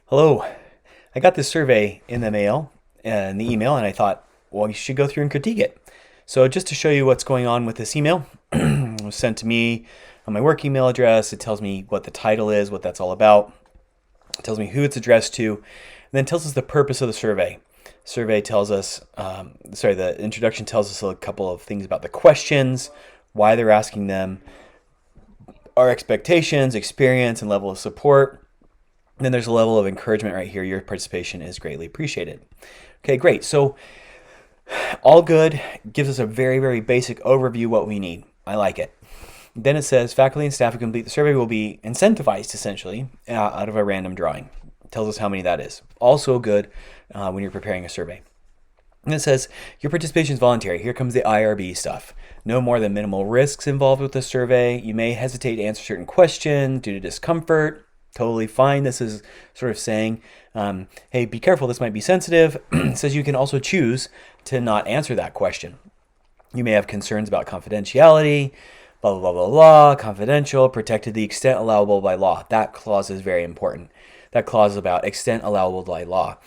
Hello. I got this survey in the mail, in the email, and I thought, well, you should go through and critique it. So just to show you what's going on with this email, it was sent to me on my work email address. It tells me what the title is, what that's all about. It tells me who it's addressed to, and then tells us the purpose of the survey. Survey tells us, the introduction tells us a couple of things about the questions, why they're asking them, our expectations, experience, and level of support. And then there's a level of encouragement right here. Your participation is greatly appreciated. Okay, great. So all good. Gives us a very, very basic overview what we need. I like it. Then it says faculty and staff who complete the survey will be incentivized essentially out of a random drawing. It tells us how many that is. Also good when you're preparing a survey. And it says your participation is voluntary. Here comes the IRB stuff. No more than minimal risks involved with the survey. You may hesitate to answer certain questions due to discomfort. Totally fine. This is sort of saying, hey, be careful, this might be sensitive. It says you can also choose to not answer that question. You may have concerns about confidentiality, blah, blah, blah, blah, blah, confidential, protected to the extent allowable by law. That clause is very important. That clause is about extent allowable by law.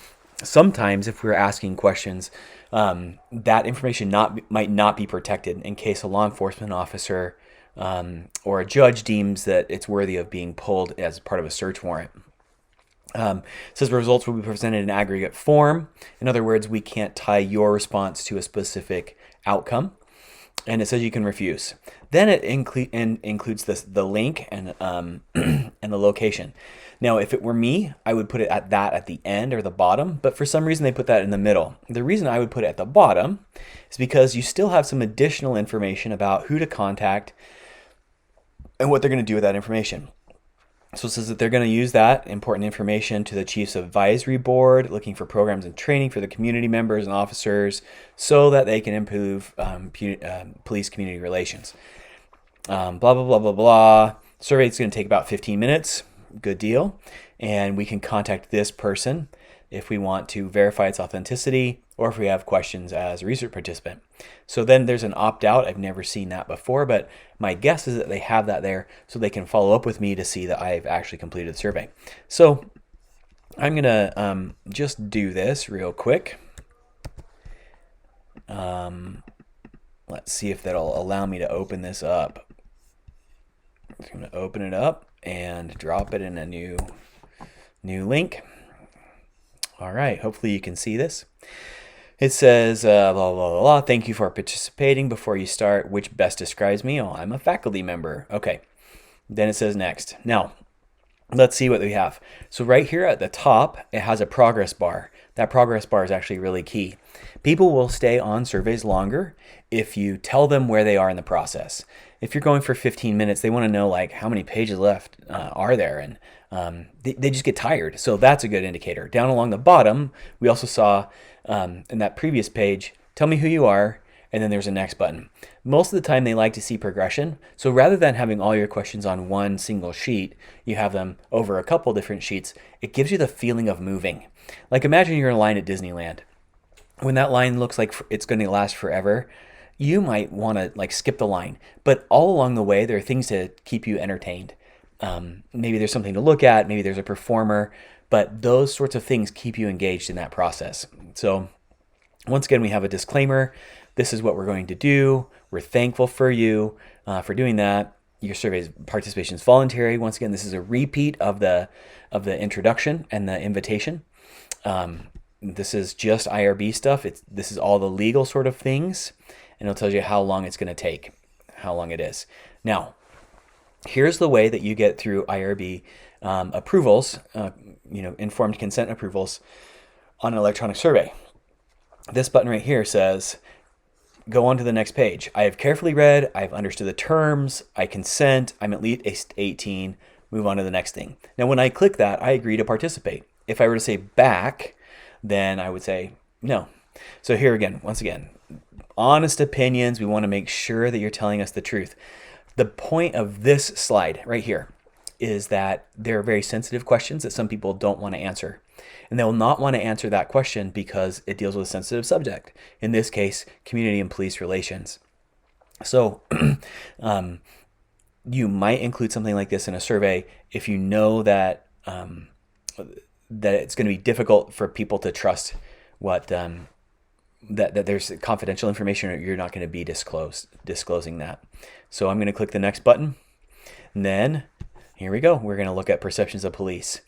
Sometimes if we're asking questions, that information might not be protected in case a law enforcement officer or a judge deems that it's worthy of being pulled as part of a search warrant. It says results will be presented in aggregate form. In other words, we can't tie your response to a specific outcome. And it says you can refuse. Then it includes the link and and the location. Now, if it were me, I would put it at the end or the bottom, but for some reason they put that in the middle. The reason I would put it at the bottom is because you still have some additional information about who to contact and what they're going to do with that information. So it says that they're going to use that important information to the Chief's Advisory Board, looking for programs and training for the community members and officers so that they can improve police community relations. Blah, blah, blah, blah, blah. Survey is going to take about 15 minutes. Good deal. And we can contact this person if we want to verify its authenticity or if we have questions as a research participant. So then there's an opt-out. I've never seen that before, but my guess is that they have that there so they can follow up with me to see that I've actually completed the survey. So I'm going to just do this real quick. Let's see if that'll allow me to open this up. I'm going to open it up and drop it in a new link. All right, hopefully you can see this. It says, blah, blah, blah, blah. Thank you for participating. Before you start, which best describes me? Oh, I'm a faculty member. Okay. Then it says next. Now, let's see what we have. So right here at the top, it has a progress bar. That progress bar is actually really key. People will stay on surveys longer if you tell them where they are in the process. If you're going for 15 minutes, they want to know like how many pages left are there, and they just get tired. So that's a good indicator. Down along the bottom, we also saw in that previous page, tell me who you are, and then there's a next button. Most of the time they like to see progression. So rather than having all your questions on one single sheet, you have them over a couple different sheets. It gives you the feeling of moving. Like imagine you're in a line at Disneyland. When that line looks like it's going to last forever, you might want to like skip the line. But all along the way, there are things to keep you entertained. Maybe there's something to look at. Maybe there's a performer. But those sorts of things keep you engaged in that process. So once again, we have a disclaimer. This is what we're going to do. We're thankful for you for doing that. Your survey's participation is voluntary. Once again, this is a repeat of the introduction and the invitation. This is just IRB stuff. This is all the legal sort of things, and it'll tell you how long it's going to take, how long it is. Now, here's the way that you get through IRB approvals, informed consent approvals on an electronic survey. This button right here says, go on to the next page. I have carefully read, I've understood the terms, I consent, I'm at least 18, move on to the next thing. Now, when I click that, I agree to participate. If I were to say back, then I would say no. So here again, once again, honest opinions. We want to make sure that you're telling us the truth. The point of this slide right here is that there are very sensitive questions that some people don't want to answer. And they will not want to answer that question because it deals with a sensitive subject. In this case, community and police relations. So you might include something like this in a survey if you know that that it's going to be difficult for people to trust what that there's confidential information, or you're not going to be disclosing that. So I'm going to click the next button, and then here we go. We're going to look at perceptions of police.